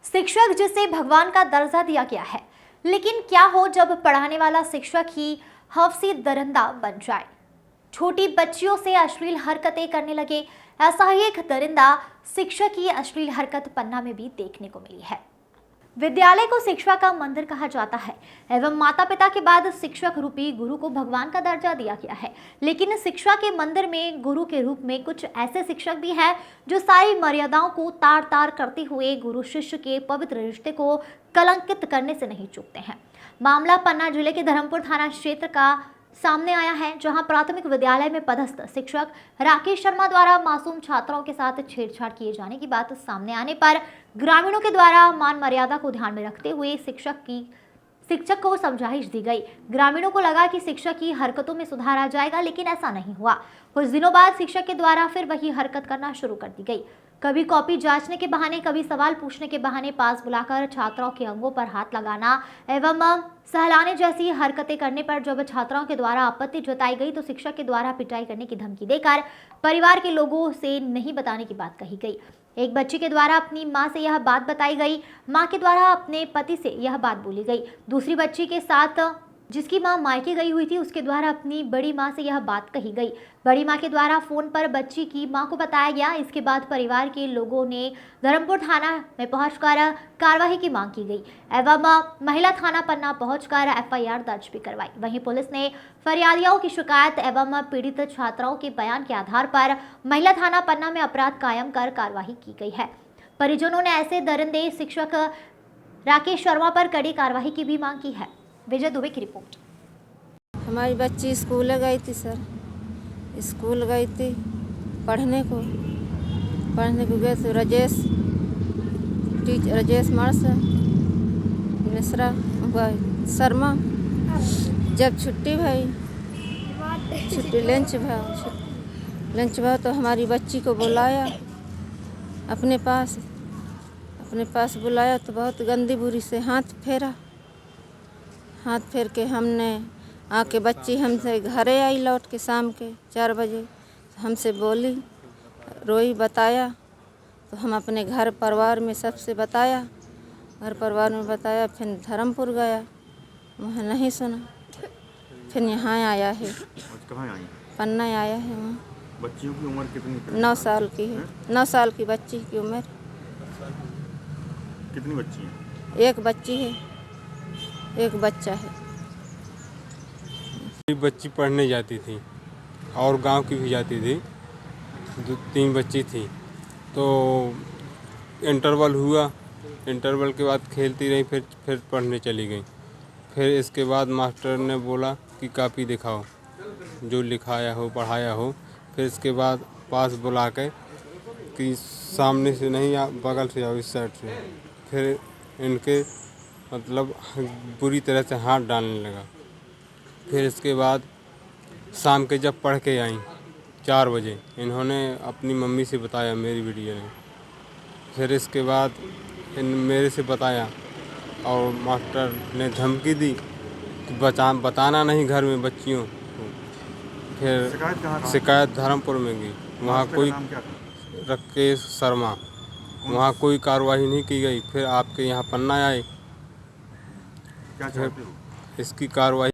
शिक्षक जिसे भगवान का दर्जा दिया गया है, लेकिन क्या हो जब पढ़ाने वाला शिक्षक ही हवसी दरिंदा बन जाए, छोटी बच्चियों से अश्लील हरकतें करने लगे। ऐसा ही एक दरिंदा शिक्षक की अश्लील हरकत पन्ना में भी देखने को मिली है। विद्यालय को शिक्षा का मंदिर कहा जाता है एवं माता पिता के बाद शिक्षक रूपी गुरु को भगवान का दर्जा दिया गया है, लेकिन शिक्षा के मंदिर में गुरु के रूप में कुछ ऐसे शिक्षक भी हैं जो सारी मर्यादाओं को तार तार करते हुए गुरु शिष्य के पवित्र रिश्ते को कलंकित करने से नहीं चूकते हैं। मामला पन्ना जिले के धर्मपुर थाना क्षेत्र का सामने आया है, जहां प्राथमिक विद्यालय में पदस्थ शिक्षक राकेश शर्मा द्वारा मासूम छात्राओं के साथ छेड़छाड़ किए जाने की बात सामने आने पर ग्रामीणों के द्वारा मान मर्यादा को ध्यान में रखते हुए शिक्षक को समझाइश दी गई। ग्रामीणों को लगा कि शिक्षक की हरकतों में सुधार आ जाएगा, लेकिन ऐसा नहीं हुआ। कुछ दिनों बाद शिक्षक के द्वारा फिर वही हरकत करना शुरू कर दी गई। कभी कॉपी जांचने के बहाने, कभी सवाल पूछने के बहाने पास बुलाकर छात्राओं के अंगों पर हाथ लगाना एवं सहलाने जैसी हरकतें करने पर जब छात्राओं के द्वारा आपत्ति जताई गई तो शिक्षक के द्वारा पिटाई करने की धमकी देकर परिवार के लोगों से नहीं बताने की बात कही गई। एक बच्ची के द्वारा अपनी मां से यह बात बताई गई, मां के द्वारा अपने पति से यह बात बोली गई। दूसरी बच्ची के साथ जिसकी मां मायके गई हुई थी, उसके द्वारा अपनी बड़ी मां से यह बात कही गई। बड़ी मां के द्वारा फोन पर बच्ची की मां को बताया गया। इसके बाद परिवार के लोगों ने धर्मपुर थाना में पहुंचकर कार्रवाई की मांग की गई एवं महिला थाना पन्ना पहुंचकर एफआईआर दर्ज भी करवाई। वहीं पुलिस ने फरियादियों की शिकायत एवं पीड़ित छात्राओं के बयान के आधार पर महिला थाना पन्ना में अपराध कायम कर कार्रवाई की गई है। परिजनों ने ऐसे दरिंदे शिक्षक राकेश शर्मा पर कड़ी कार्रवाई की भी मांग की है। विजय दुबे की रिपोर्ट। हमारी बच्ची स्कूल गई थी सर, स्कूल गई थी पढ़ने को गए थे। राजेश मिश्रा शर्मा। जब छुट्टी लंच भाव तो हमारी बच्ची को बुलाया अपने पास बुलाया तो बहुत गंदी बुरी से हाथ फेर के हमने आके बच्ची हमसे घरे आई लौट के शाम के 4 बजे हमसे बोली, रोई, बताया तो हम अपने घर परिवार में सबसे बताया। फिर धर्मपुर गया, वहाँ नहीं सुना। फिर यहाँ आया है। कहाँ आई? पन्ना आया है। वहाँ बच्चियों की उम्र कितनी? 9 साल की है। 9 साल की बच्ची की उम्र। कितनी बच्ची हैं? एक बच्ची है, एक बच्चा है। बच्ची पढ़ने जाती थी और गांव की भी जाती थी। 2-3 बच्ची थी। तो इंटरवल हुआ, इंटरवल के बाद खेलती रही, फिर पढ़ने चली गई। फिर इसके बाद मास्टर ने बोला कि कॉपी दिखाओ, जो लिखाया हो पढ़ाया हो। फिर इसके बाद पास बुला के कि सामने से नहीं, बगल से आओ, इस साइड से। फिर इनके मतलब बुरी तरह से हाथ डालने लगा। फिर इसके बाद शाम के जब पढ़ के आई 4 बजे, इन्होंने अपनी मम्मी से बताया, मेरी बिटिया ने। फिर इसके बाद मेरे से बताया और मास्टर ने धमकी दी कि बताना नहीं घर में बच्चियों को। फिर शिकायत धर्मपुर में गई, वहाँ कोई राकेश शर्मा, वहाँ कोई कार्रवाई नहीं की गई। फिर आपके यहाँ पन्ना आए, क्या चाहते हो? इसकी कार्रवाई